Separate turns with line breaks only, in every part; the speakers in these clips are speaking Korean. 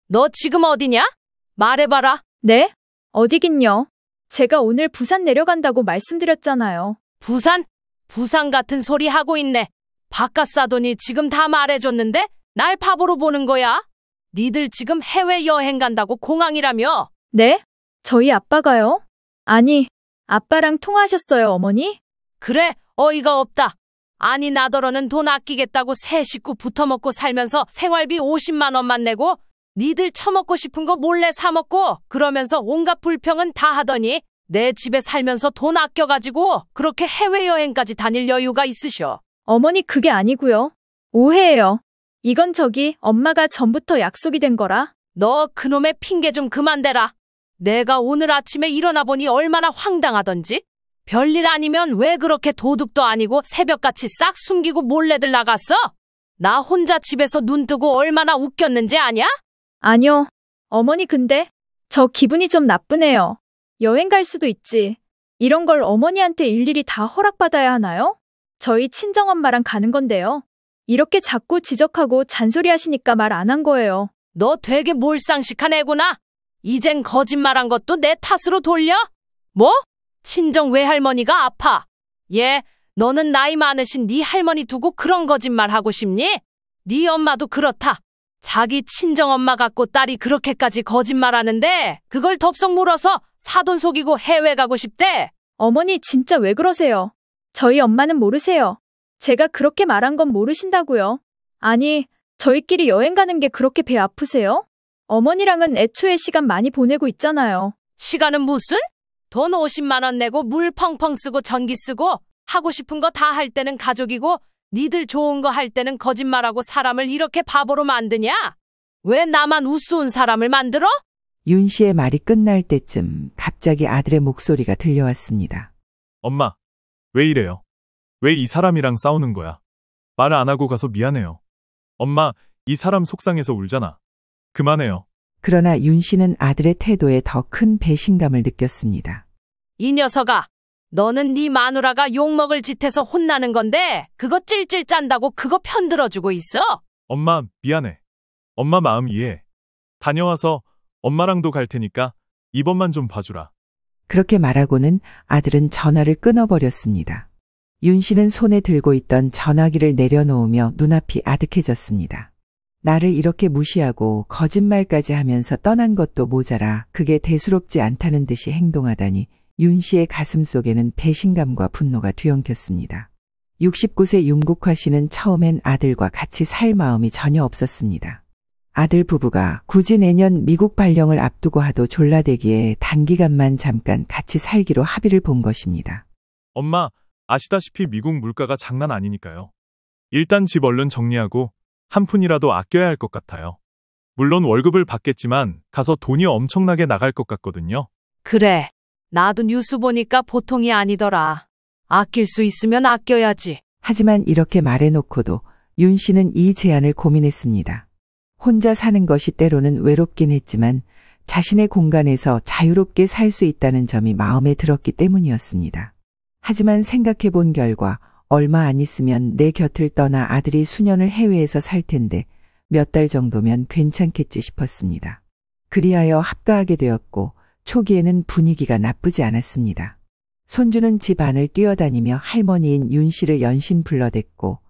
너 지금 어디냐? 말해봐라.
네? 어디긴요. 제가 오늘 부산 내려간다고 말씀드렸잖아요.
부산? 부산 같은 소리 하고 있네. 바깥 사돈이 지금 다 말해줬는데 날 바보로 보는 거야? 니들 지금 해외여행 간다고 공항이라며?
네? 저희 아빠가요? 아니, 아빠랑 통화하셨어요, 어머니?
그래, 어이가 없다. 아니 나더러는 돈 아끼겠다고 새 식구 붙어먹고 살면서 생활비 50만 원만 내고 니들 처먹고 싶은 거 몰래 사 먹고 그러면서 온갖 불평은 다 하더니 내 집에 살면서 돈 아껴가지고 그렇게 해외여행까지 다닐 여유가 있으셔.
어머니 그게 아니고요. 오해예요. 이건 엄마가 전부터 약속이 된 거라.
너 그놈의 핑계 좀 그만 대라. 내가 오늘 아침에 일어나 보니 얼마나 황당하던지. 별일 아니면 왜 그렇게 도둑도 아니고 새벽같이 싹 숨기고 몰래들 나갔어? 나 혼자 집에서 눈 뜨고 얼마나 웃겼는지 아냐?
아니요. 어머니 근데 저 기분이 좀 나쁘네요. 여행 갈 수도 있지. 이런 걸 어머니한테 일일이 다 허락받아야 하나요? 저희 친정엄마랑 가는 건데요. 이렇게 자꾸 지적하고 잔소리 하시니까 말 안 한 거예요.
너 되게 몰상식한 애구나. 이젠 거짓말한 것도 내 탓으로 돌려? 뭐? 친정 외할머니가 아파. 얘, 너는 나이 많으신 네 할머니 두고 그런 거짓말 하고 싶니? 네 엄마도 그렇다. 자기 친정엄마 갖고 딸이 그렇게까지 거짓말하는데 그걸 덥석 물어서 사돈 속이고 해외 가고 싶대.
어머니 진짜 왜 그러세요? 저희 엄마는 모르세요. 제가 그렇게 말한 건 모르신다고요. 아니, 저희끼리 여행 가는 게 그렇게 배 아프세요? 어머니랑은 애초에 시간 많이 보내고 있잖아요.
시간은 무슨? 돈 50만 원 내고 물 펑펑 쓰고 전기 쓰고 하고 싶은 거 다 할 때는 가족이고 니들 좋은 거 할 때는 거짓말하고 사람을 이렇게 바보로 만드냐? 왜 나만 우스운 사람을 만들어?
윤 씨의 말이 끝날 때쯤 갑자기 아들의 목소리가 들려왔습니다.
엄마, 왜 이래요? 왜 이 사람이랑 싸우는 거야? 말을 안 하고 가서 미안해요. 엄마, 이 사람 속상해서 울잖아. 그만해요.
그러나 윤 씨는 아들의 태도에 더 큰 배신감을 느꼈습니다.
이 녀석아, 너는 네 마누라가 욕먹을 짓해서 혼나는 건데 그거 찔찔 짠다고 그거 편들어주고 있어?
엄마, 미안해. 엄마 마음 이해해. 다녀와서 엄마랑도 갈 테니까 이번만 좀 봐주라.
그렇게 말하고는 아들은 전화를 끊어버렸습니다. 윤 씨는 손에 들고 있던 전화기를 내려놓으며 눈앞이 아득해졌습니다. 나를 이렇게 무시하고 거짓말까지 하면서 떠난 것도 모자라 그게 대수롭지 않다는 듯이 행동하다니 윤 씨의 가슴 속에는 배신감과 분노가 뒤엉켰습니다. 69세 윤국화 씨는 처음엔 아들과 같이 살 마음이 전혀 없었습니다. 아들 부부가 굳이 내년 미국 발령을 앞두고 하도 졸라대기에 단기간만 잠깐 같이 살기로 합의를 본 것입니다.
엄마, 아시다시피 미국 물가가 장난 아니니까요. 일단 집 얼른 정리하고 한 푼이라도 아껴야 할 것 같아요. 물론 월급을 받겠지만 가서 돈이 엄청나게 나갈 것 같거든요.
그래, 나도 뉴스 보니까 보통이 아니더라. 아낄 수 있으면 아껴야지.
하지만 이렇게 말해놓고도 윤 씨는 이 제안을 고민했습니다. 혼자 사는 것이 때로는 외롭긴 했지만 자신의 공간에서 자유롭게 살 수 있다는 점이 마음에 들었기 때문이었습니다. 하지만 생각해 본 결과 얼마 안 있으면 내 곁을 떠나 아들이 수년을 해외에서 살 텐데 몇 달 정도면 괜찮겠지 싶었습니다. 그리하여 합가하게 되었고 초기에는 분위기가 나쁘지 않았습니다. 손주는 집 안을 뛰어다니며 할머니인 윤 씨를 연신 불러댔고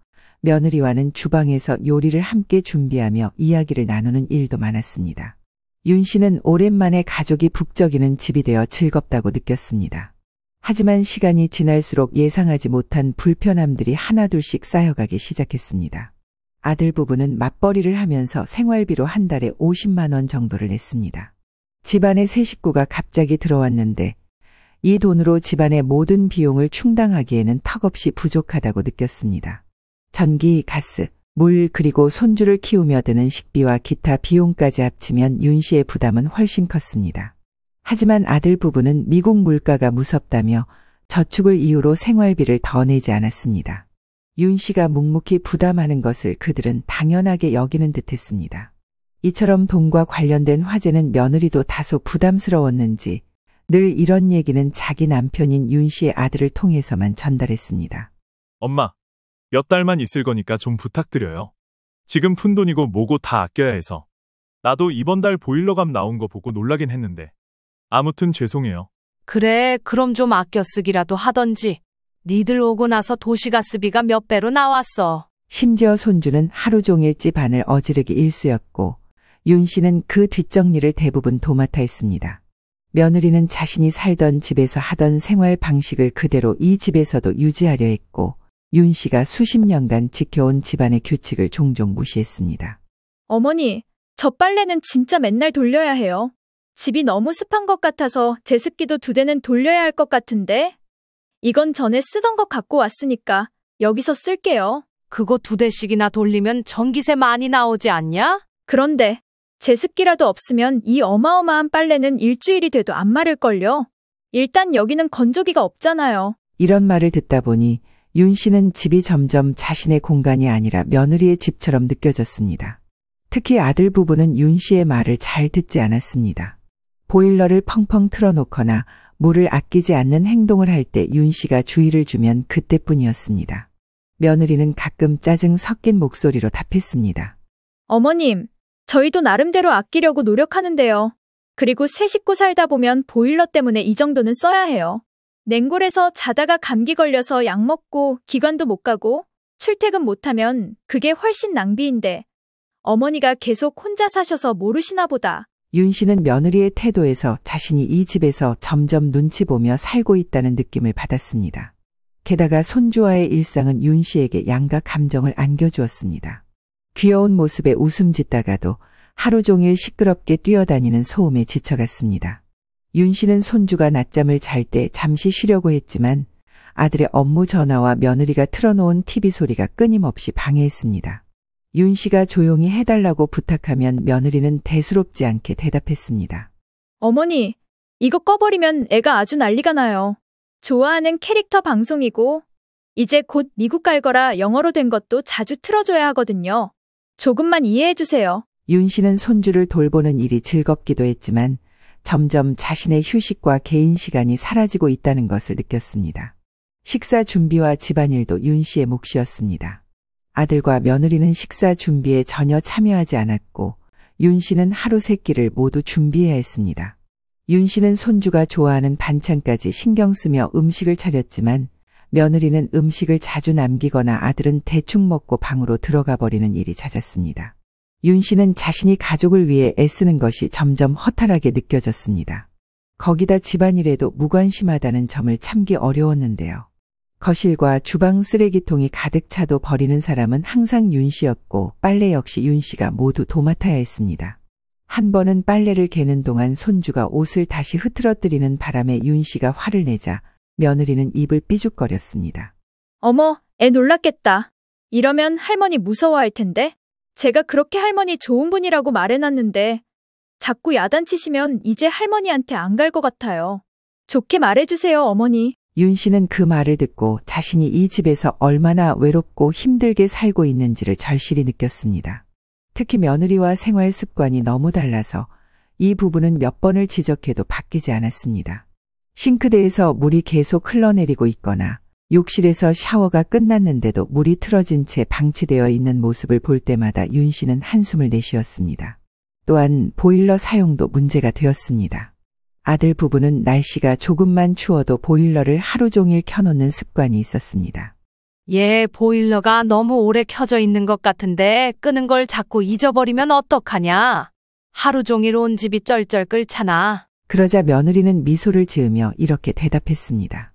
며느리와는 주방에서 요리를 함께 준비하며 이야기를 나누는 일도 많았습니다. 윤 씨는 오랜만에 가족이 북적이는 집이 되어 즐겁다고 느꼈습니다. 하지만 시간이 지날수록 예상하지 못한 불편함들이 하나둘씩 쌓여가기 시작했습니다. 아들 부부는 맞벌이를 하면서 생활비로 한 달에 50만 원 정도를 냈습니다. 집안에 새 식구가 갑자기 들어왔는데 이 돈으로 집안의 모든 비용을 충당하기에는 턱없이 부족하다고 느꼈습니다. 전기, 가스, 물 그리고 손주를 키우며 드는 식비와 기타 비용까지 합치면 윤 씨의 부담은 훨씬 컸습니다. 하지만 아들 부부는 미국 물가가 무섭다며 저축을 이유로 생활비를 더 내지 않았습니다. 윤 씨가 묵묵히 부담하는 것을 그들은 당연하게 여기는 듯했습니다. 이처럼 돈과 관련된 화제는 며느리도 다소 부담스러웠는지 늘 이런 얘기는 자기 남편인 윤 씨의 아들을 통해서만 전달했습니다.
엄마, 몇 달만 있을 거니까 좀 부탁드려요. 지금 푼돈이고 뭐고 다 아껴야 해서. 나도 이번 달 보일러값 나온 거 보고 놀라긴 했는데. 아무튼 죄송해요.
그래, 그럼 좀 아껴 쓰기라도 하던지. 니들 오고 나서 도시가스비가 몇 배로 나왔어.
심지어 손주는 하루 종일 집안을 어지르기 일쑤였고 윤 씨는 그 뒷정리를 대부분 도맡아 했습니다. 며느리는 자신이 살던 집에서 하던 생활 방식을 그대로 이 집에서도 유지하려 했고 윤 씨가 수십 년간 지켜온 집안의 규칙을 종종 무시했습니다.
어머니, 저 빨래는 진짜 맨날 돌려야 해요. 집이 너무 습한 것 같아서 제습기도 2대는 돌려야 할 것 같은데. 이건 전에 쓰던 거 갖고 왔으니까 여기서 쓸게요.
그거 2대씩이나 돌리면 전기세 많이 나오지 않냐?
그런데 제습기라도 없으면 이 어마어마한 빨래는 일주일이 돼도 안 마를걸요. 일단 여기는 건조기가 없잖아요.
이런 말을 듣다 보니 윤 씨는 집이 점점 자신의 공간이 아니라 며느리의 집처럼 느껴졌습니다. 특히 아들 부부는 윤 씨의 말을 잘 듣지 않았습니다. 보일러를 펑펑 틀어놓거나 물을 아끼지 않는 행동을 할 때 윤 씨가 주의를 주면 그때뿐이었습니다. 며느리는 가끔 짜증 섞인 목소리로 답했습니다.
어머님, 저희도 나름대로 아끼려고 노력하는데요. 그리고 세 식구 살다 보면 보일러 때문에 이 정도는 써야 해요. 냉골에서 자다가 감기 걸려서 약 먹고 기관도 못 가고 출퇴근 못하면 그게 훨씬 낭비인데 어머니가 계속 혼자 사셔서 모르시나 보다.
윤 씨는 며느리의 태도에서 자신이 이 집에서 점점 눈치 보며 살고 있다는 느낌을 받았습니다. 게다가 손주와의 일상은 윤 씨에게 양가 감정을 안겨주었습니다. 귀여운 모습에 웃음 짓다가도 하루 종일 시끄럽게 뛰어다니는 소음에 지쳐갔습니다. 윤 씨는 손주가 낮잠을 잘 때 잠시 쉬려고 했지만 아들의 업무 전화와 며느리가 틀어놓은 TV 소리가 끊임없이 방해했습니다. 윤 씨가 조용히 해달라고 부탁하면 며느리는 대수롭지 않게 대답했습니다.
어머니, 이거 꺼버리면 애가 아주 난리가 나요. 좋아하는 캐릭터 방송이고 이제 곧 미국 갈 거라 영어로 된 것도 자주 틀어줘야 하거든요. 조금만 이해해주세요.
윤 씨는 손주를 돌보는 일이 즐겁기도 했지만 점점 자신의 휴식과 개인 시간이 사라지고 있다는 것을 느꼈습니다. 식사 준비와 집안일도 윤 씨의 몫이었습니다. 아들과 며느리는 식사 준비에 전혀 참여하지 않았고 윤 씨는 하루 3끼를 모두 준비해야 했습니다. 윤 씨는 손주가 좋아하는 반찬까지 신경 쓰며 음식을 차렸지만 며느리는 음식을 자주 남기거나 아들은 대충 먹고 방으로 들어가 버리는 일이 잦았습니다. 윤 씨는 자신이 가족을 위해 애쓰는 것이 점점 허탈하게 느껴졌습니다. 거기다 집안일에도 무관심하다는 점을 참기 어려웠는데요. 거실과 주방 쓰레기통이 가득 차도 버리는 사람은 항상 윤 씨였고 빨래 역시 윤 씨가 모두 도맡아야 했습니다. 한 번은 빨래를 개는 동안 손주가 옷을 다시 흐트러뜨리는 바람에 윤 씨가 화를 내자 며느리는 입을 삐죽거렸습니다.
어머, 애 놀랐겠다. 이러면 할머니 무서워할 텐데. 제가 그렇게 할머니 좋은 분이라고 말해놨는데 자꾸 야단치시면 이제 할머니한테 안 갈 것 같아요. 좋게 말해주세요, 어머니.
윤 씨는 그 말을 듣고 자신이 이 집에서 얼마나 외롭고 힘들게 살고 있는지를 절실히 느꼈습니다. 특히 며느리와 생활 습관이 너무 달라서 이 부부는 몇 번을 지적해도 바뀌지 않았습니다. 싱크대에서 물이 계속 흘러내리고 있거나 욕실에서 샤워가 끝났는데도 물이 틀어진 채 방치되어 있는 모습을 볼 때마다 윤 씨는 한숨을 내쉬었습니다. 또한 보일러 사용도 문제가 되었습니다. 아들 부부는 날씨가 조금만 추워도 보일러를 하루 종일 켜놓는 습관이 있었습니다.
얘 보일러가 너무 오래 켜져 있는 것 같은데 끄는 걸 자꾸 잊어버리면 어떡하냐? 하루 종일 온 집이 쩔쩔 끓잖아.
그러자 며느리는 미소를 지으며 이렇게 대답했습니다.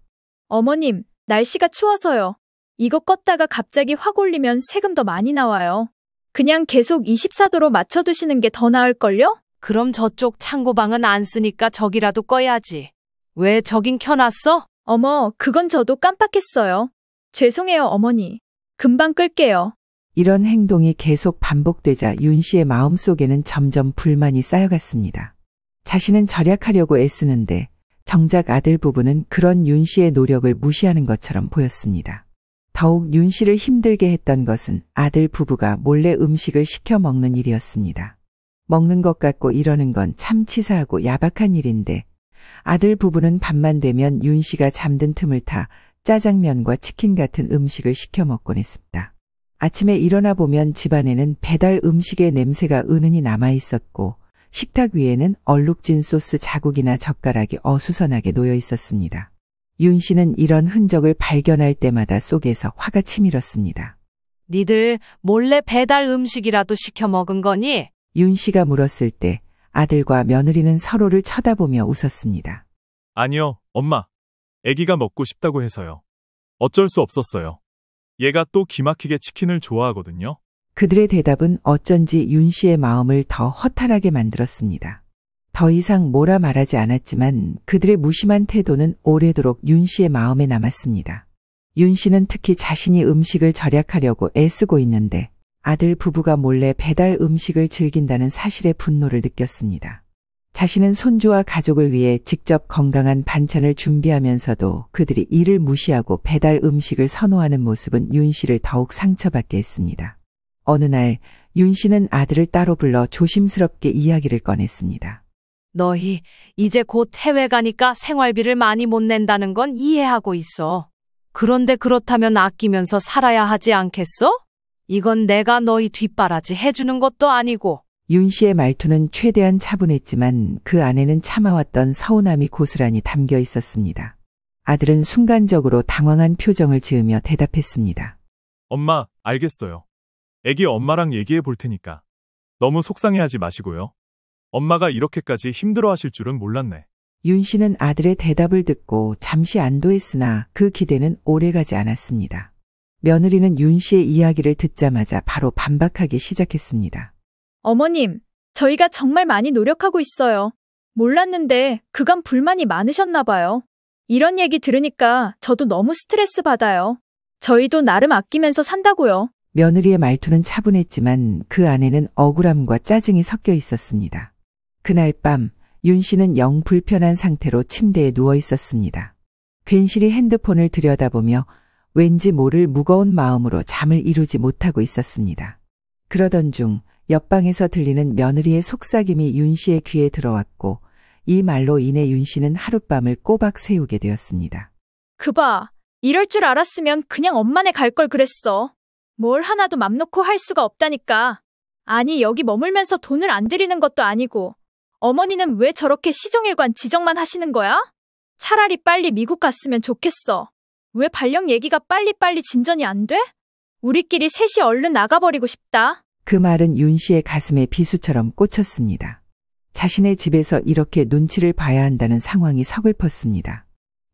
어머님, 날씨가 추워서요. 이거 껐다가 갑자기 확 올리면 세금 더 많이 나와요. 그냥 계속 24도로 맞춰두시는 게 더 나을걸요?
그럼 저쪽 창고방은 안 쓰니까 저기라도 꺼야지. 왜 저긴 켜놨어?
어머, 그건 저도 깜빡했어요. 죄송해요, 어머니. 금방 끌게요.
이런 행동이 계속 반복되자 윤 씨의 마음속에는 점점 불만이 쌓여갔습니다. 자신은 절약하려고 애쓰는데 정작 아들 부부는 그런 윤 씨의 노력을 무시하는 것처럼 보였습니다. 더욱 윤 씨를 힘들게 했던 것은 아들 부부가 몰래 음식을 시켜 먹는 일이었습니다. 먹는 것 같고 이러는 건 참 치사하고 야박한 일인데 아들 부부는 밤만 되면 윤 씨가 잠든 틈을 타 짜장면과 치킨 같은 음식을 시켜 먹곤 했습니다. 아침에 일어나 보면 집안에는 배달 음식의 냄새가 은은히 남아 있었고 식탁 위에는 얼룩진 소스 자국이나 젓가락이 어수선하게 놓여 있었습니다. 윤 씨는 이런 흔적을 발견할 때마다 속에서 화가 치밀었습니다.
니들 몰래 배달 음식이라도 시켜 먹은 거니?
윤 씨가 물었을 때 아들과 며느리는 서로를 쳐다보며 웃었습니다.
아니요, 엄마. 아기가 먹고 싶다고 해서요. 어쩔 수 없었어요. 얘가 또 기막히게 치킨을 좋아하거든요.
그들의 대답은 어쩐지 윤 씨의 마음을 더 허탈하게 만들었습니다. 더 이상 뭐라 말하지 않았지만 그들의 무심한 태도는 오래도록 윤 씨의 마음에 남았습니다. 윤 씨는 특히 자신이 음식을 절약하려고 애쓰고 있는데 아들 부부가 몰래 배달 음식을 즐긴다는 사실에 분노를 느꼈습니다. 자신은 손주와 가족을 위해 직접 건강한 반찬을 준비하면서도 그들이 이를 무시하고 배달 음식을 선호하는 모습은 윤 씨를 더욱 상처받게 했습니다. 어느 날 윤 씨는 아들을 따로 불러 조심스럽게 이야기를 꺼냈습니다.
너희 이제 곧 해외 가니까 생활비를 많이 못 낸다는 건 이해하고 있어. 그런데 그렇다면 아끼면서 살아야 하지 않겠어? 이건 내가 너희 뒷바라지 해주는 것도 아니고.
윤 씨의 말투는 최대한 차분했지만 그 안에는 참아왔던 서운함이 고스란히 담겨 있었습니다. 아들은 순간적으로 당황한 표정을 지으며 대답했습니다.
엄마, 알겠어요. 아기 엄마랑 얘기해 볼 테니까. 너무 속상해하지 마시고요. 엄마가 이렇게까지 힘들어하실 줄은 몰랐네.
윤 씨는 아들의 대답을 듣고 잠시 안도했으나 그 기대는 오래가지 않았습니다. 며느리는 윤 씨의 이야기를 듣자마자 바로 반박하기 시작했습니다.
어머님, 저희가 정말 많이 노력하고 있어요. 몰랐는데 그간 불만이 많으셨나 봐요. 이런 얘기 들으니까 저도 너무 스트레스 받아요. 저희도 나름 아끼면서 산다고요.
며느리의 말투는 차분했지만 그 안에는 억울함과 짜증이 섞여 있었습니다. 그날 밤 윤 씨는 영 불편한 상태로 침대에 누워 있었습니다. 괜시리 핸드폰을 들여다보며 왠지 모를 무거운 마음으로 잠을 이루지 못하고 있었습니다. 그러던 중 옆방에서 들리는 며느리의 속삭임이 윤 씨의 귀에 들어왔고 이 말로 인해 윤 씨는 하룻밤을 꼬박 새우게 되었습니다.
그봐, 이럴 줄 알았으면 그냥 엄마네 갈 걸 그랬어. 뭘 하나도 맘 놓고 할 수가 없다니까. 아니, 여기 머물면서 돈을 안 들이는 것도 아니고 어머니는 왜 저렇게 시종일관 지적만 하시는 거야? 차라리 빨리 미국 갔으면 좋겠어. 왜 발령 얘기가 빨리빨리 진전이 안 돼? 우리끼리 셋이 얼른 나가버리고 싶다.
그 말은 윤 씨의 가슴에 비수처럼 꽂혔습니다. 자신의 집에서 이렇게 눈치를 봐야 한다는 상황이 서글펐습니다.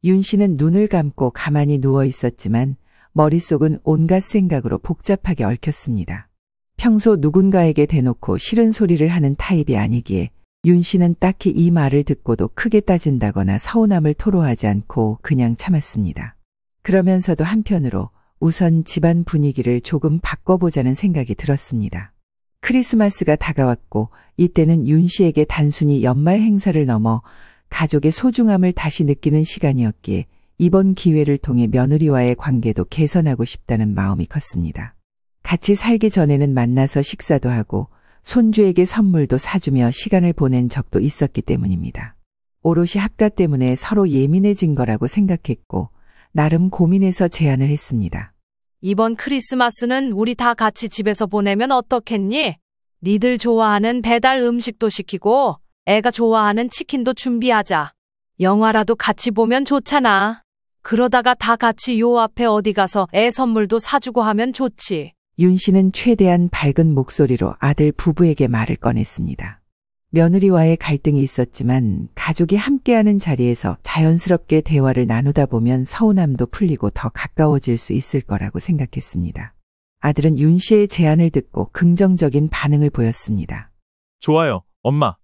윤 씨는 눈을 감고 가만히 누워 있었지만 머릿속은 온갖 생각으로 복잡하게 얽혔습니다. 평소 누군가에게 대놓고 싫은 소리를 하는 타입이 아니기에 윤 씨는 딱히 이 말을 듣고도 크게 따진다거나 서운함을 토로하지 않고 그냥 참았습니다. 그러면서도 한편으로 우선 집안 분위기를 조금 바꿔보자는 생각이 들었습니다. 크리스마스가 다가왔고 이때는 윤 씨에게 단순히 연말 행사를 넘어 가족의 소중함을 다시 느끼는 시간이었기에 이번 기회를 통해 며느리와의 관계도 개선하고 싶다는 마음이 컸습니다. 같이 살기 전에는 만나서 식사도 하고 손주에게 선물도 사주며 시간을 보낸 적도 있었기 때문입니다. 오롯이 합가 때문에 서로 예민해진 거라고 생각했고 나름 고민해서 제안을 했습니다.
이번 크리스마스는 우리 다 같이 집에서 보내면 어떻겠니? 니들 좋아하는 배달 음식도 시키고 애가 좋아하는 치킨도 준비하자. 영화라도 같이 보면 좋잖아. 그러다가 다 같이 요 앞에 어디 가서 애 선물도 사주고 하면 좋지.
윤 씨는 최대한 밝은 목소리로 아들 부부에게 말을 꺼냈습니다. 며느리와의 갈등이 있었지만 가족이 함께하는 자리에서 자연스럽게 대화를 나누다 보면 서운함도 풀리고 더 가까워질 수 있을 거라고 생각했습니다. 아들은 윤 씨의 제안을 듣고 긍정적인 반응을 보였습니다.
좋아요, 엄마.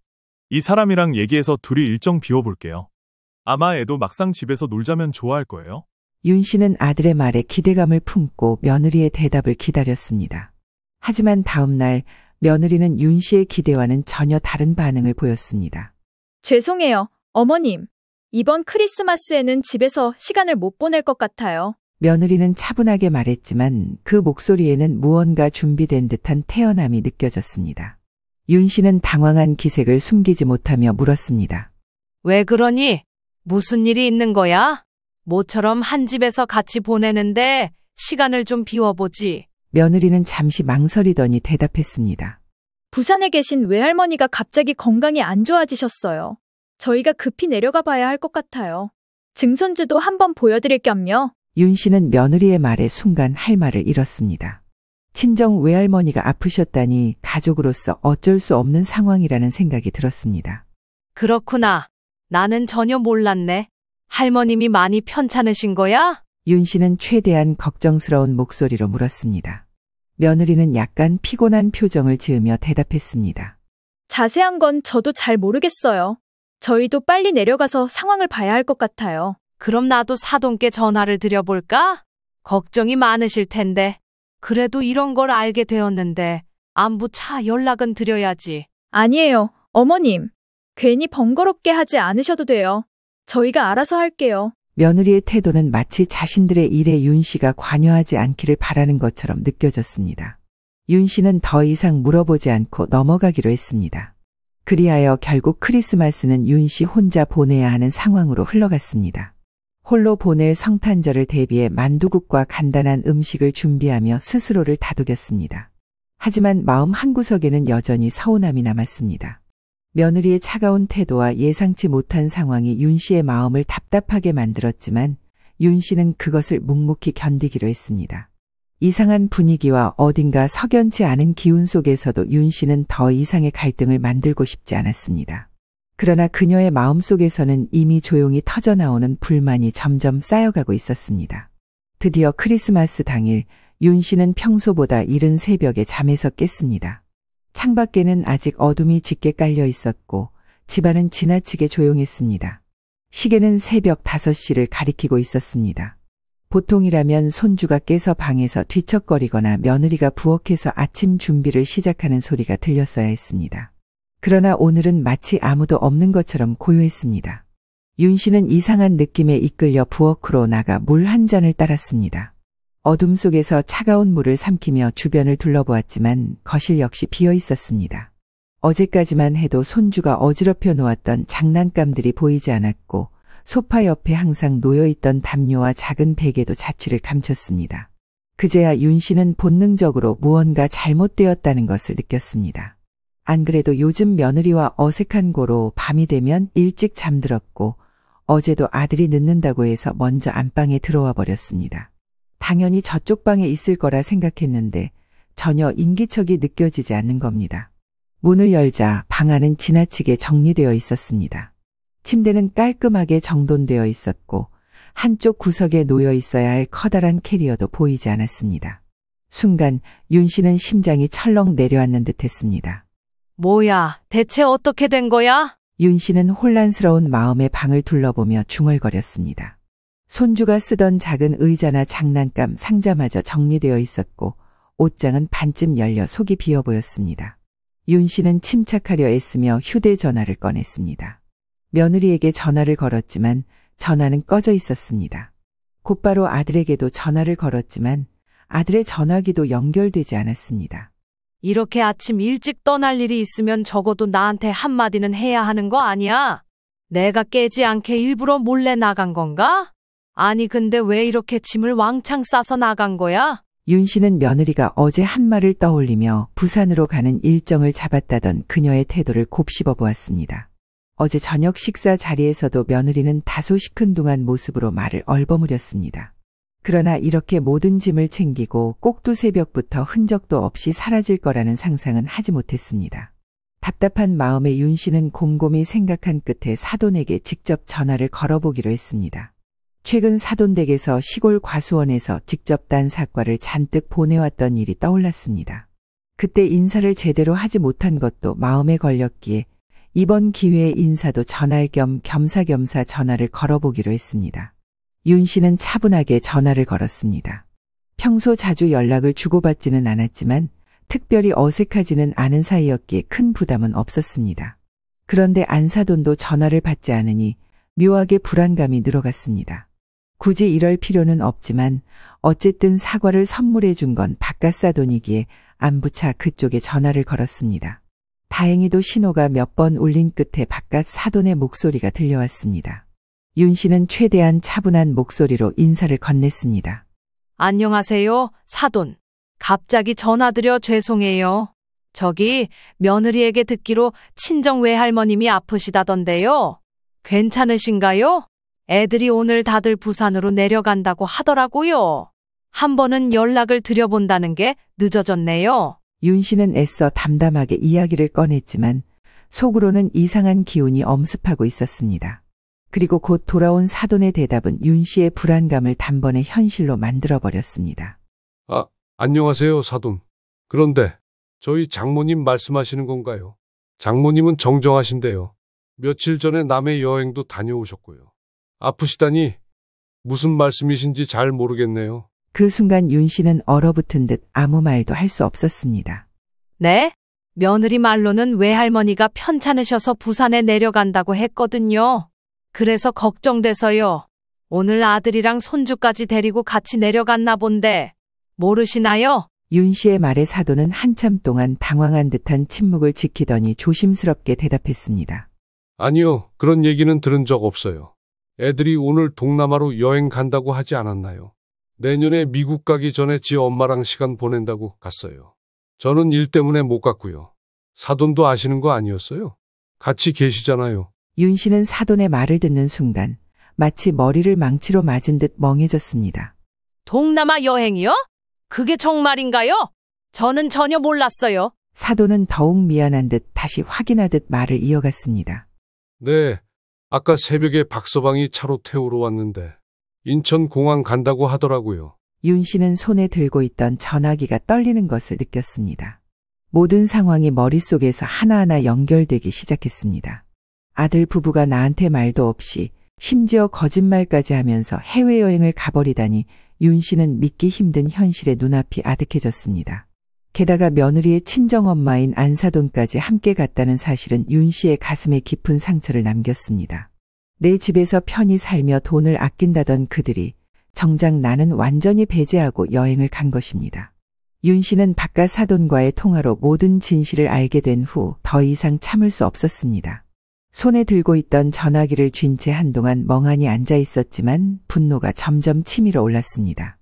이 사람이랑 얘기해서 둘이 일정 비워볼게요. 아마 애도 막상 집에서 놀자면 좋아할 거예요.
윤 씨는 아들의 말에 기대감을 품고 며느리의 대답을 기다렸습니다. 하지만 다음 날 며느리는 윤 씨의 기대와는 전혀 다른 반응을 보였습니다.
죄송해요, 어머님. 이번 크리스마스에는 집에서 시간을 못 보낼 것 같아요.
며느리는 차분하게 말했지만 그 목소리에는 무언가 준비된 듯한 태연함이 느껴졌습니다. 윤 씨는 당황한 기색을 숨기지 못하며 물었습니다.
왜 그러니? 무슨 일이 있는 거야? 모처럼 한 집에서 같이 보내는데 시간을 좀 비워보지.
며느리는 잠시 망설이더니 대답했습니다.
부산에 계신 외할머니가 갑자기 건강이 안 좋아지셨어요. 저희가 급히 내려가 봐야 할 것 같아요. 증손주도 한번 보여드릴 겸요.
윤 씨는 며느리의 말에 순간 할 말을 잃었습니다. 친정 외할머니가 아프셨다니 가족으로서 어쩔 수 없는 상황이라는 생각이 들었습니다.
그렇구나. 나는 전혀 몰랐네. 할머님이 많이 편찮으신 거야?
윤 씨는 최대한 걱정스러운 목소리로 물었습니다. 며느리는 약간 피곤한 표정을 지으며 대답했습니다.
자세한 건 저도 잘 모르겠어요. 저희도 빨리 내려가서 상황을 봐야 할 것 같아요.
그럼 나도 사돈께 전화를 드려볼까? 걱정이 많으실 텐데. 그래도 이런 걸 알게 되었는데 안부차 연락은 드려야지.
아니에요, 어머님. 괜히 번거롭게 하지 않으셔도 돼요. 저희가 알아서 할게요.
며느리의 태도는 마치 자신들의 일에 윤 씨가 관여하지 않기를 바라는 것처럼 느껴졌습니다. 윤 씨는 더 이상 물어보지 않고 넘어가기로 했습니다. 그리하여 결국 크리스마스는 윤 씨 혼자 보내야 하는 상황으로 흘러갔습니다. 홀로 보낼 성탄절을 대비해 만두국과 간단한 음식을 준비하며 스스로를 다독였습니다. 하지만 마음 한구석에는 여전히 서운함이 남았습니다. 며느리의 차가운 태도와 예상치 못한 상황이 윤 씨의 마음을 답답하게 만들었지만 윤 씨는 그것을 묵묵히 견디기로 했습니다. 이상한 분위기와 어딘가 석연치 않은 기운 속에서도 윤 씨는 더 이상의 갈등을 만들고 싶지 않았습니다. 그러나 그녀의 마음속에서는 이미 조용히 터져나오는 불만이 점점 쌓여가고 있었습니다. 드디어 크리스마스 당일 윤 씨는 평소보다 이른 새벽에 잠에서 깼습니다. 창밖에는 아직 어둠이 짙게 깔려 있었고 집안은 지나치게 조용했습니다. 시계는 새벽 5시를 가리키고 있었습니다. 보통이라면 손주가 깨서 방에서 뒤척거리거나 며느리가 부엌에서 아침 준비를 시작하는 소리가 들렸어야 했습니다. 그러나 오늘은 마치 아무도 없는 것처럼 고요했습니다. 윤 씨는 이상한 느낌에 이끌려 부엌으로 나가 물 한 잔을 따랐습니다. 어둠 속에서 차가운 물을 삼키며 주변을 둘러보았지만 거실 역시 비어 있었습니다. 어제까지만 해도 손주가 어지럽혀 놓았던 장난감들이 보이지 않았고 소파 옆에 항상 놓여있던 담요와 작은 베개도 자취를 감췄습니다. 그제야 윤 씨는 본능적으로 무언가 잘못되었다는 것을 느꼈습니다. 안 그래도 요즘 며느리와 어색한 고로 밤이 되면 일찍 잠들었고 어제도 아들이 늦는다고 해서 먼저 안방에 들어와 버렸습니다. 당연히 저쪽 방에 있을 거라 생각했는데 전혀 인기척이 느껴지지 않는 겁니다. 문을 열자 방 안은 지나치게 정리되어 있었습니다. 침대는 깔끔하게 정돈되어 있었고 한쪽 구석에 놓여 있어야 할 커다란 캐리어도 보이지 않았습니다. 순간 윤 씨는 심장이 철렁 내려앉는 듯 했습니다.
뭐야, 대체 어떻게 된 거야?
윤 씨는 혼란스러운 마음에 방을 둘러보며 중얼거렸습니다. 손주가 쓰던 작은 의자나 장난감 상자마저 정리되어 있었고 옷장은 반쯤 열려 속이 비어 보였습니다. 윤 씨는 침착하려 애쓰며 휴대전화를 꺼냈습니다. 며느리에게 전화를 걸었지만 전화는 꺼져 있었습니다. 곧바로 아들에게도 전화를 걸었지만 아들의 전화기도 연결되지 않았습니다.
이렇게 아침 일찍 떠날 일이 있으면 적어도 나한테 한마디는 해야 하는 거 아니야? 내가 깨지 않게 일부러 몰래 나간 건가? 아니 근데 왜 이렇게 짐을 왕창 싸서 나간 거야?
윤 씨는 며느리가 어제 한 말을 떠올리며 부산으로 가는 일정을 잡았다던 그녀의 태도를 곱씹어 보았습니다. 어제 저녁 식사 자리에서도 며느리는 다소 시큰둥한 모습으로 말을 얼버무렸습니다. 그러나 이렇게 모든 짐을 챙기고 꼭두 새벽부터 흔적도 없이 사라질 거라는 상상은 하지 못했습니다. 답답한 마음에 윤 씨는 곰곰이 생각한 끝에 사돈에게 직접 전화를 걸어보기로 했습니다. 최근 사돈 댁에서 시골 과수원에서 직접 딴 사과를 잔뜩 보내왔던 일이 떠올랐습니다. 그때 인사를 제대로 하지 못한 것도 마음에 걸렸기에 이번 기회에 인사도 전할 겸 겸사겸사 전화를 걸어보기로 했습니다. 윤 씨는 차분하게 전화를 걸었습니다. 평소 자주 연락을 주고받지는 않았지만 특별히 어색하지는 않은 사이였기에 큰 부담은 없었습니다. 그런데 안사돈도 전화를 받지 않으니 묘하게 불안감이 늘어갔습니다. 굳이 이럴 필요는 없지만 어쨌든 사과를 선물해 준 건 바깥사돈이기에 안부차 그쪽에 전화를 걸었습니다. 다행히도 신호가 몇 번 울린 끝에 바깥 사돈의 목소리가 들려왔습니다. 윤 씨는 최대한 차분한 목소리로 인사를 건넸습니다.
안녕하세요, 사돈. 갑자기 전화드려 죄송해요. 저기 며느리에게 듣기로 친정 외할머님이 아프시다던데요. 괜찮으신가요? 애들이 오늘 다들 부산으로 내려간다고 하더라고요. 한 번은 연락을 드려본다는 게 늦어졌네요.
윤 씨는 애써 담담하게 이야기를 꺼냈지만 속으로는 이상한 기운이 엄습하고 있었습니다. 그리고 곧 돌아온 사돈의 대답은 윤 씨의 불안감을 단번에 현실로 만들어버렸습니다.
안녕하세요, 사돈. 그런데 저희 장모님 말씀하시는 건가요? 장모님은 정정하신데요. 며칠 전에 남해 여행도 다녀오셨고요. 아프시다니 무슨 말씀이신지 잘 모르겠네요.
그 순간 윤 씨는 얼어붙은 듯 아무 말도 할 수 없었습니다.
네? 며느리 말로는 외할머니가 편찮으셔서 부산에 내려간다고 했거든요. 그래서 걱정돼서요. 오늘 아들이랑 손주까지 데리고 같이 내려갔나 본데 모르시나요?
윤 씨의 말에 사돈은 한참 동안 당황한 듯한 침묵을 지키더니 조심스럽게 대답했습니다.
아니요, 그런 얘기는 들은 적 없어요. 애들이 오늘 동남아로 여행 간다고 하지 않았나요? 내년에 미국 가기 전에 지 엄마랑 시간 보낸다고 갔어요. 저는 일 때문에 못 갔고요. 사돈도 아시는 거 아니었어요? 같이 계시잖아요.
윤 씨는 사돈의 말을 듣는 순간 마치 머리를 망치로 맞은 듯 멍해졌습니다.
동남아 여행이요? 그게 정말인가요? 저는 전혀 몰랐어요.
사돈은 더욱 미안한 듯 다시 확인하듯 말을 이어갔습니다.
네, 아까 새벽에 박서방이 차로 태우러 왔는데 인천공항 간다고 하더라고요.
윤 씨는 손에 들고 있던 전화기가 떨리는 것을 느꼈습니다. 모든 상황이 머릿속에서 하나하나 연결되기 시작했습니다. 아들 부부가 나한테 말도 없이 심지어 거짓말까지 하면서 해외여행을 가버리다니 윤 씨는 믿기 힘든 현실에 눈앞이 아득해졌습니다. 게다가 며느리의 친정엄마인 안사돈까지 함께 갔다는 사실은 윤 씨의 가슴에 깊은 상처를 남겼습니다. 내 집에서 편히 살며 돈을 아낀다던 그들이 정작 나는 완전히 배제하고 여행을 간 것입니다. 윤 씨는 바깥 사돈과의 통화로 모든 진실을 알게 된 후 더 이상 참을 수 없었습니다. 손에 들고 있던 전화기를 쥔 채 한동안 멍하니 앉아 있었지만 분노가 점점 치밀어 올랐습니다.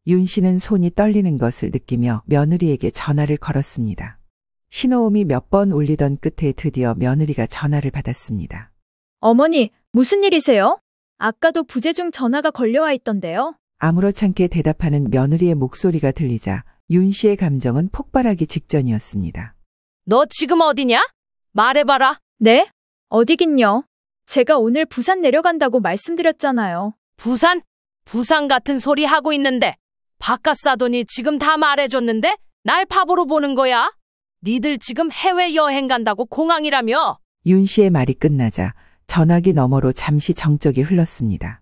윤 씨는 손이 떨리는 것을 느끼며 며느리에게 전화를 걸었습니다. 신호음이 몇 번 울리던 끝에 드디어 며느리가 전화를 받았습니다.
어머니, 무슨 일이세요? 아까도 부재중 전화가 걸려와 있던데요.
아무렇지 대답하는 며느리의 목소리가 들리자 윤 씨의 감정은 폭발하기 직전이었습니다.
너 지금 어디냐? 말해봐라.
네? 어디긴요. 제가 오늘 부산 내려간다고 말씀드렸잖아요.
부산? 부산 같은 소리 하고 있는데 바깥 사돈이 지금 다 말해줬는데 날 바보로 보는 거야? 니들 지금 해외여행 간다고 공항이라며?
윤 씨의 말이 끝나자 전화기 너머로 잠시 정적이 흘렀습니다.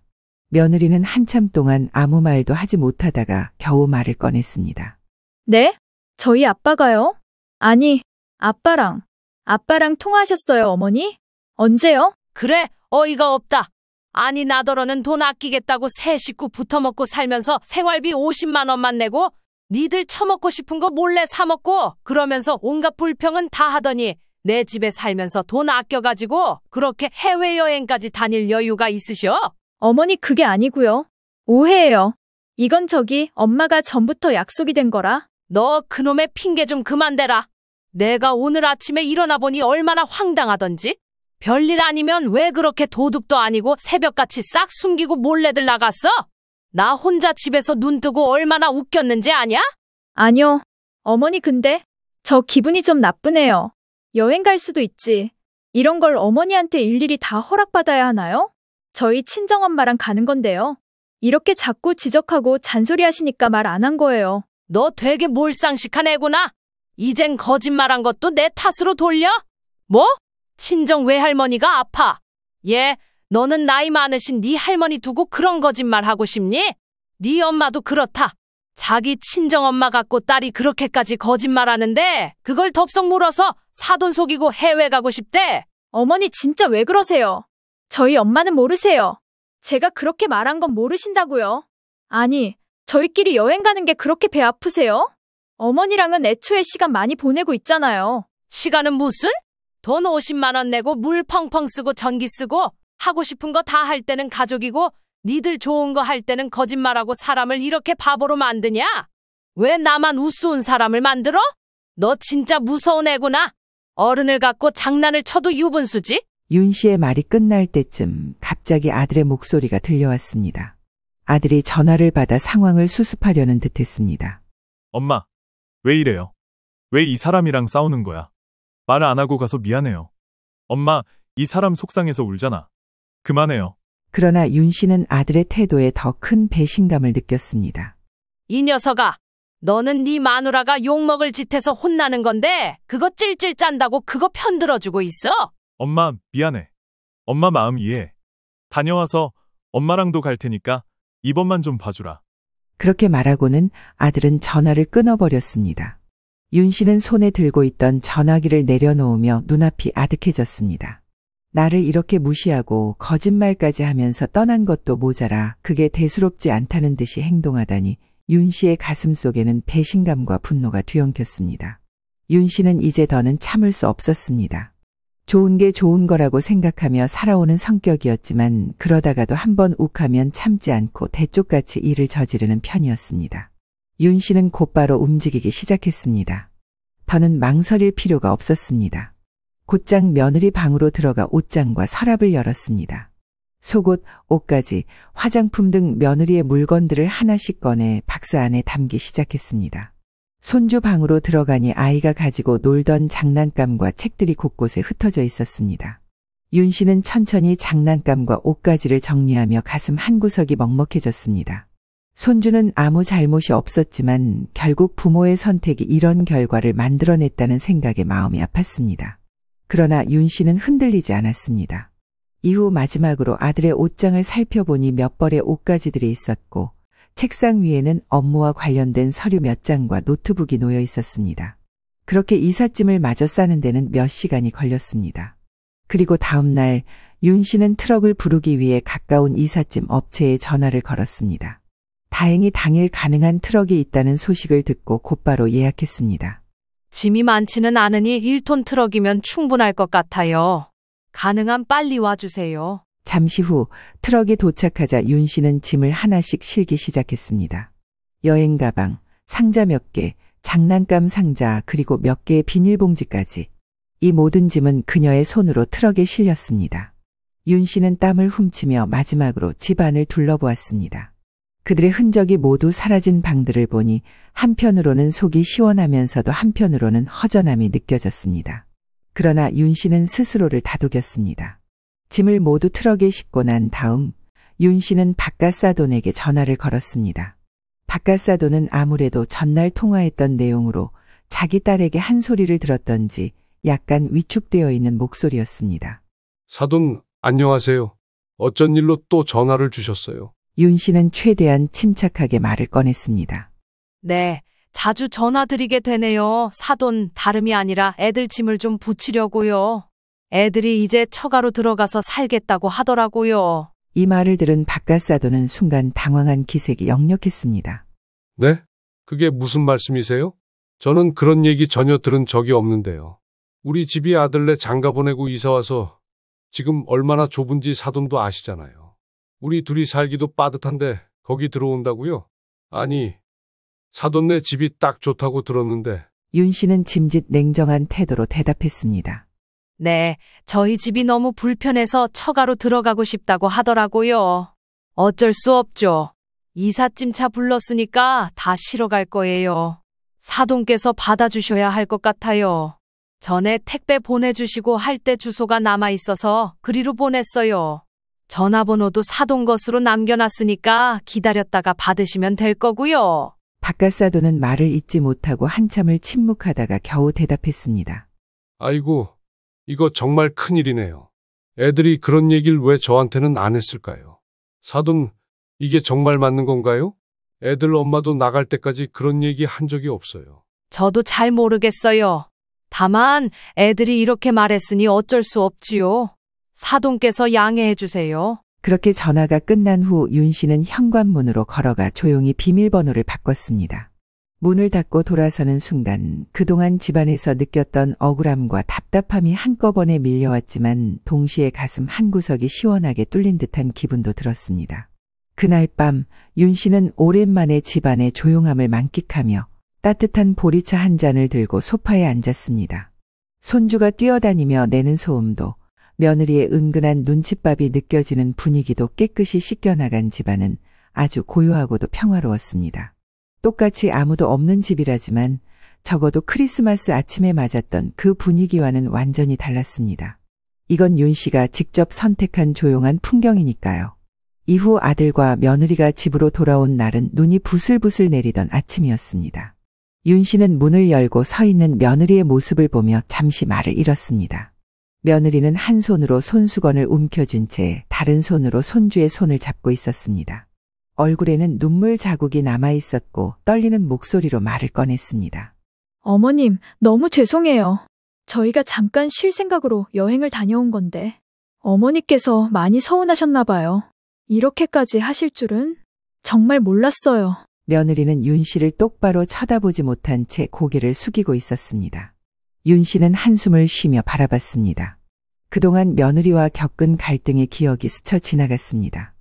며느리는 한참 동안 아무 말도 하지 못하다가 겨우 말을 꺼냈습니다.
네? 저희 아빠가요? 아니, 아빠랑 통화하셨어요, 어머니? 언제요?
그래, 어이가 없다. 아니 나더러는 돈 아끼겠다고 세 식구 붙어먹고 살면서 생활비 50만 원만 내고 니들 처먹고 싶은 거 몰래 사먹고 그러면서 온갖 불평은 다 하더니 내 집에 살면서 돈 아껴가지고 그렇게 해외여행까지 다닐 여유가 있으셔?
어머니 그게 아니고요. 오해예요. 이건 엄마가 전부터 약속이 된 거라.
너 그놈의 핑계 좀 그만 대라. 내가 오늘 아침에 일어나 보니 얼마나 황당하던지. 별일 아니면 왜 그렇게 도둑도 아니고 새벽같이 싹 숨기고 몰래들 나갔어? 나 혼자 집에서 눈 뜨고 얼마나 웃겼는지 아냐?
아니요. 어머니 근데 저 기분이 좀 나쁘네요. 여행 갈 수도 있지. 이런 걸 어머니한테 일일이 다 허락받아야 하나요? 저희 친정엄마랑 가는 건데요. 이렇게 자꾸 지적하고 잔소리 하시니까 말 안 한 거예요.
너 되게 몰상식한 애구나. 이젠 거짓말한 것도 내 탓으로 돌려? 뭐? 친정 외할머니가 아파. 얘, 너는 나이 많으신 네 할머니 두고 그런 거짓말 하고 싶니? 네 엄마도 그렇다. 자기 친정엄마 갖고 딸이 그렇게까지 거짓말하는데 그걸 덥석 물어서 사돈 속이고 해외 가고 싶대.
어머니 진짜 왜 그러세요? 저희 엄마는 모르세요. 제가 그렇게 말한 건 모르신다고요. 아니, 저희끼리 여행 가는 게 그렇게 배 아프세요? 어머니랑은 애초에 시간 많이 보내고 있잖아요.
시간은 무슨? 돈 50만 원 내고 물 펑펑 쓰고 전기 쓰고 하고 싶은 거 다 할 때는 가족이고 니들 좋은 거 할 때는 거짓말하고 사람을 이렇게 바보로 만드냐? 왜 나만 우스운 사람을 만들어? 너 진짜 무서운 애구나. 어른을 갖고 장난을 쳐도 유분수지?
윤 씨의 말이 끝날 때쯤 갑자기 아들의 목소리가 들려왔습니다. 아들이 전화를 받아 상황을 수습하려는 듯했습니다.
엄마, 왜 이래요? 왜 이 사람이랑 싸우는 거야? 말을 안 하고 가서 미안해요. 엄마, 이 사람 속상해서 울잖아. 그만해요.
그러나 윤 씨는 아들의 태도에 더 큰 배신감을 느꼈습니다.
이 녀석아, 너는 네 마누라가 욕먹을 짓해서 혼나는 건데 그거 찔찔 짠다고 그거 편들어주고 있어?
엄마, 미안해. 엄마 마음 이해해. 다녀와서 엄마랑도 갈 테니까 이번만 좀 봐주라.
그렇게 말하고는 아들은 전화를 끊어버렸습니다. 윤 씨는 손에 들고 있던 전화기를 내려놓으며 눈앞이 아득해졌습니다. 나를 이렇게 무시하고 거짓말까지 하면서 떠난 것도 모자라 그게 대수롭지 않다는 듯이 행동하다니 윤 씨의 가슴 속에는 배신감과 분노가 뒤엉켰습니다. 윤 씨는 이제 더는 참을 수 없었습니다. 좋은 게 좋은 거라고 생각하며 살아오는 성격이었지만 그러다가도 한번 욱하면 참지 않고 대쪽같이 일을 저지르는 편이었습니다. 윤 씨는 곧바로 움직이기 시작했습니다. 더는 망설일 필요가 없었습니다. 곧장 며느리 방으로 들어가 옷장과 서랍을 열었습니다. 속옷, 옷가지, 화장품 등 며느리의 물건들을 하나씩 꺼내 박스 안에 담기 시작했습니다. 손주 방으로 들어가니 아이가 가지고 놀던 장난감과 책들이 곳곳에 흩어져 있었습니다. 윤 씨는 천천히 장난감과 옷가지를 정리하며 가슴 한구석이 먹먹해졌습니다. 손주는 아무 잘못이 없었지만 결국 부모의 선택이 이런 결과를 만들어냈다는 생각에 마음이 아팠습니다. 그러나 윤 씨는 흔들리지 않았습니다. 이후 마지막으로 아들의 옷장을 살펴보니 몇 벌의 옷가지들이 있었고 책상 위에는 업무와 관련된 서류 몇 장과 노트북이 놓여 있었습니다. 그렇게 이삿짐을 마저 싸는 데는 몇 시간이 걸렸습니다. 그리고 다음 날 윤 씨는 트럭을 부르기 위해 가까운 이삿짐 업체에 전화를 걸었습니다. 다행히 당일 가능한 트럭이 있다는 소식을 듣고 곧바로 예약했습니다.
짐이 많지는 않으니 1톤 트럭이면 충분할 것 같아요. 가능한 빨리 와주세요.
잠시 후 트럭이 도착하자 윤 씨는 짐을 하나씩 실기 시작했습니다. 여행 가방, 상자 몇 개, 장난감 상자 그리고 몇 개의 비닐봉지까지. 이 모든 짐은 그녀의 손으로 트럭에 실렸습니다. 윤 씨는 땀을 훔치며 마지막으로 집안을 둘러보았습니다. 그들의 흔적이 모두 사라진 방들을 보니 한편으로는 속이 시원하면서도 한편으로는 허전함이 느껴졌습니다. 그러나 윤 씨는 스스로를 다독였습니다. 짐을 모두 트럭에 싣고 난 다음 윤 씨는 박가사돈에게 전화를 걸었습니다. 박가사돈은 아무래도 전날 통화했던 내용으로 자기 딸에게 한 소리를 들었던지 약간 위축되어 있는 목소리였습니다.
사돈, 안녕하세요. 어쩐 일로 또 전화를 주셨어요?
윤 씨는 최대한 침착하게 말을 꺼냈습니다.
네, 자주 전화드리게 되네요. 사돈, 다름이 아니라 애들 짐을 좀 붙이려고요. 애들이 이제 처가로 들어가서 살겠다고 하더라고요.
이 말을 들은 박가사돈은 순간 당황한 기색이 역력했습니다.
네? 그게 무슨 말씀이세요? 저는 그런 얘기 전혀 들은 적이 없는데요. 우리 집이 아들네 장가 보내고 이사와서 지금 얼마나 좁은지 사돈도 아시잖아요. 우리 둘이 살기도 빠듯한데 거기 들어온다고요? 아니, 사돈네 집이 딱 좋다고 들었는데.
윤 씨는 짐짓 냉정한 태도로 대답했습니다.
네, 저희 집이 너무 불편해서 처가로 들어가고 싶다고 하더라고요. 어쩔 수 없죠. 이삿짐 차 불렀으니까 다 실어 갈 거예요. 사돈께서 받아주셔야 할 것 같아요. 전에 택배 보내주시고 할 때 주소가 남아있어서 그리로 보냈어요. 전화번호도 사돈 것으로 남겨놨으니까 기다렸다가 받으시면 될 거고요.
박가사돈은 말을 잇지 못하고 한참을 침묵하다가 겨우 대답했습니다.
아이고, 이거 정말 큰일이네요. 애들이 그런 얘기를 왜 저한테는 안 했을까요? 사돈, 이게 정말 맞는 건가요? 애들 엄마도 나갈 때까지 그런 얘기 한 적이 없어요.
저도 잘 모르겠어요. 다만 애들이 이렇게 말했으니 어쩔 수 없지요. 사돈께서 양해해 주세요.
그렇게 전화가 끝난 후 윤 씨는 현관문으로 걸어가 조용히 비밀번호를 바꿨습니다. 문을 닫고 돌아서는 순간 그동안 집안에서 느꼈던 억울함과 답답함이 한꺼번에 밀려왔지만 동시에 가슴 한구석이 시원하게 뚫린 듯한 기분도 들었습니다. 그날 밤 윤 씨는 오랜만에 집안의 조용함을 만끽하며 따뜻한 보리차 한 잔을 들고 소파에 앉았습니다. 손주가 뛰어다니며 내는 소음도, 며느리의 은근한 눈칫밥이 느껴지는 분위기도 깨끗이 씻겨나간 집안은 아주 고요하고도 평화로웠습니다. 똑같이 아무도 없는 집이라지만 적어도 크리스마스 아침에 맞았던 그 분위기와는 완전히 달랐습니다. 이건 윤 씨가 직접 선택한 조용한 풍경이니까요. 이후 아들과 며느리가 집으로 돌아온 날은 눈이 부슬부슬 내리던 아침이었습니다. 윤 씨는 문을 열고 서 있는 며느리의 모습을 보며 잠시 말을 잃었습니다. 며느리는 한 손으로 손수건을 움켜쥔 채 다른 손으로 손주의 손을 잡고 있었습니다. 얼굴에는 눈물 자국이 남아 있었고 떨리는 목소리로 말을 꺼냈습니다.
어머님, 너무 죄송해요. 저희가 잠깐 쉴 생각으로 여행을 다녀온 건데 어머니께서 많이 서운하셨나 봐요. 이렇게까지 하실 줄은 정말 몰랐어요.
며느리는 윤 씨를 똑바로 쳐다보지 못한 채 고개를 숙이고 있었습니다. 윤 씨는 한숨을 쉬며 바라봤습니다. 그동안 며느리와 겪은 갈등의 기억이 스쳐 지나갔습니다.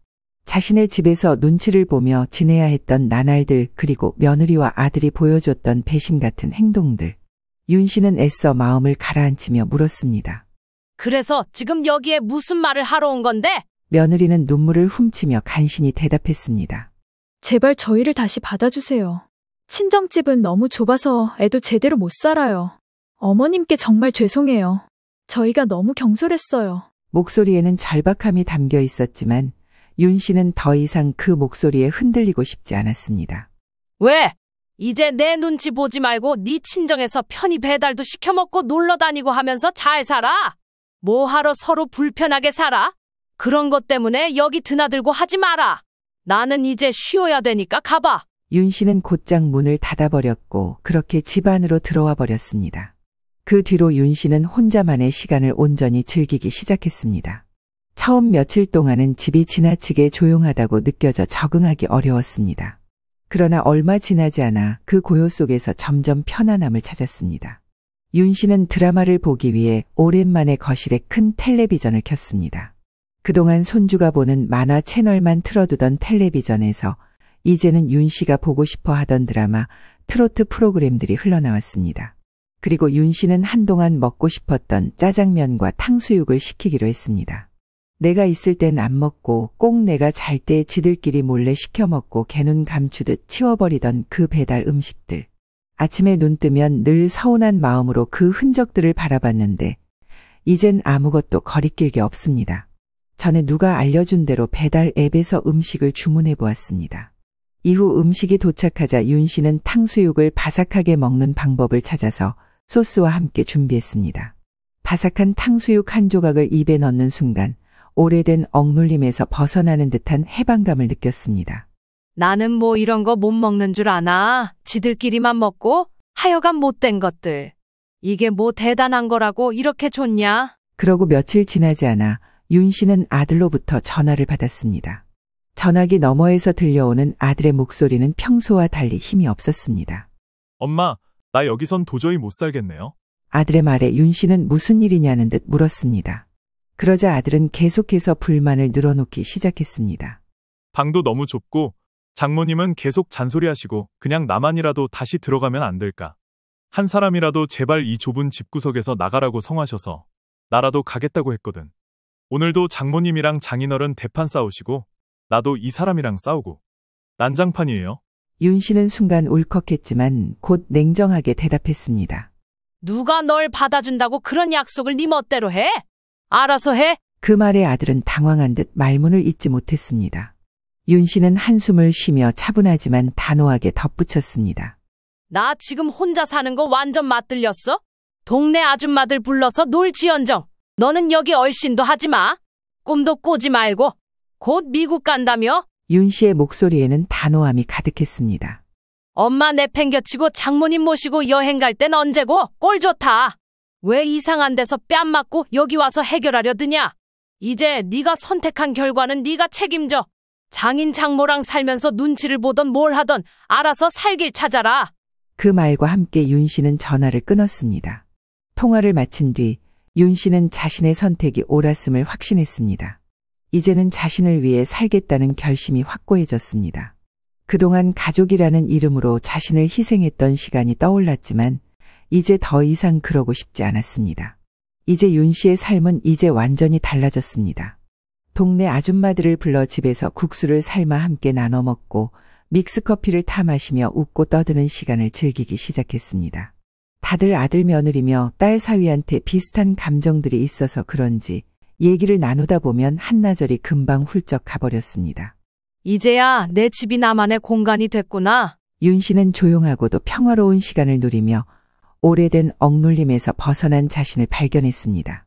자신의 집에서 눈치를 보며 지내야 했던 나날들, 그리고 며느리와 아들이 보여줬던 배신 같은 행동들. 윤 씨는 애써 마음을 가라앉히며 물었습니다.
그래서 지금 여기에 무슨 말을 하러 온 건데?
며느리는 눈물을 훔치며 간신히 대답했습니다.
제발 저희를 다시 받아주세요. 친정집은 너무 좁아서 애도 제대로 못 살아요. 어머님께 정말 죄송해요. 저희가 너무 경솔했어요.
목소리에는 절박함이 담겨 있었지만 윤 씨는 더 이상 그 목소리에 흔들리고 싶지 않았습니다.
왜? 이제 내 눈치 보지 말고 네 친정에서 편히 배달도 시켜 먹고 놀러 다니고 하면서 잘 살아? 뭐하러 서로 불편하게 살아? 그런 것 때문에 여기 드나들고 하지 마라. 나는 이제 쉬어야 되니까 가봐.
윤 씨는 곧장 문을 닫아버렸고 그렇게 집 안으로 들어와 버렸습니다. 그 뒤로 윤 씨는 혼자만의 시간을 온전히 즐기기 시작했습니다. 처음 며칠 동안은 집이 지나치게 조용하다고 느껴져 적응하기 어려웠습니다. 그러나 얼마 지나지 않아 그 고요 속에서 점점 편안함을 찾았습니다. 윤 씨는 드라마를 보기 위해 오랜만에 거실에 큰 텔레비전을 켰습니다. 그동안 손주가 보는 만화 채널만 틀어두던 텔레비전에서 이제는 윤 씨가 보고 싶어 하던 드라마, 트로트 프로그램들이 흘러나왔습니다. 그리고 윤 씨는 한동안 먹고 싶었던 짜장면과 탕수육을 시키기로 했습니다. 내가 있을 땐 안 먹고 꼭 내가 잘 때 지들끼리 몰래 시켜 먹고 개눈 감추듯 치워버리던 그 배달 음식들. 아침에 눈 뜨면 늘 서운한 마음으로 그 흔적들을 바라봤는데 이젠 아무것도 거리낄 게 없습니다. 전에 누가 알려준 대로 배달 앱에서 음식을 주문해 보았습니다. 이후 음식이 도착하자 윤 씨는 탕수육을 바삭하게 먹는 방법을 찾아서 소스와 함께 준비했습니다. 바삭한 탕수육 한 조각을 입에 넣는 순간 오래된 억눌림에서 벗어나는 듯한 해방감을 느꼈습니다.
나는 뭐 이런 거 못 먹는 줄 아나? 지들끼리만 먹고 하여간 못된 것들. 이게 뭐 대단한 거라고 이렇게 좋냐?
그러고 며칠 지나지 않아 윤 씨는 아들로부터 전화를 받았습니다. 전화기 너머에서 들려오는 아들의 목소리는 평소와 달리 힘이 없었습니다.
엄마, 나 여기선 도저히 못 살겠네요.
아들의 말에 윤 씨는 무슨 일이냐는 듯 물었습니다. 그러자 아들은 계속해서 불만을 늘어놓기 시작했습니다.
방도 너무 좁고 장모님은 계속 잔소리하시고 그냥 나만이라도 다시 들어가면 안 될까? 한 사람이라도 제발 이 좁은 집구석에서 나가라고 성하셔서 나라도 가겠다고 했거든. 오늘도 장모님이랑 장인어른 대판 싸우시고 나도 이 사람이랑 싸우고 난장판이에요.
윤 씨는 순간 울컥했지만 곧 냉정하게 대답했습니다.
누가 널 받아준다고 그런 약속을 네 멋대로 해? 알아서 해.
그 말에 아들은 당황한 듯 말문을 잇지 못했습니다. 윤 씨는 한숨을 쉬며 차분하지만 단호하게 덧붙였습니다.
나 지금 혼자 사는 거 완전 맛들렸어? 동네 아줌마들 불러서 놀지언정. 너는 여기 얼씬도 하지 마. 꿈도 꾸지 말고. 곧 미국 간다며?
윤 씨의 목소리에는 단호함이 가득했습니다.
엄마 내팽겨치고 장모님 모시고 여행 갈 땐 언제고? 꼴 좋다. 왜 이상한 데서 뺨 맞고 여기 와서 해결하려 드냐? 이제 네가 선택한 결과는 네가 책임져. 장인 장모랑 살면서 눈치를 보던 뭘 하던 알아서 살길 찾아라.
그 말과 함께 윤 씨는 전화를 끊었습니다. 통화를 마친 뒤 윤 씨는 자신의 선택이 옳았음을 확신했습니다. 이제는 자신을 위해 살겠다는 결심이 확고해졌습니다. 그동안 가족이라는 이름으로 자신을 희생했던 시간이 떠올랐지만 이제 더 이상 그러고 싶지 않았습니다. 이제 윤 씨의 삶은 이제 완전히 달라졌습니다. 동네 아줌마들을 불러 집에서 국수를 삶아 함께 나눠 먹고 믹스커피를 타 마시며 웃고 떠드는 시간을 즐기기 시작했습니다. 다들 아들 며느리며 딸 사위한테 비슷한 감정들이 있어서 그런지 얘기를 나누다 보면 한나절이 금방 훌쩍 가버렸습니다.
이제야 내 집이 나만의 공간이 됐구나.
윤 씨는 조용하고도 평화로운 시간을 누리며 오래된 억눌림에서 벗어난 자신을 발견했습니다.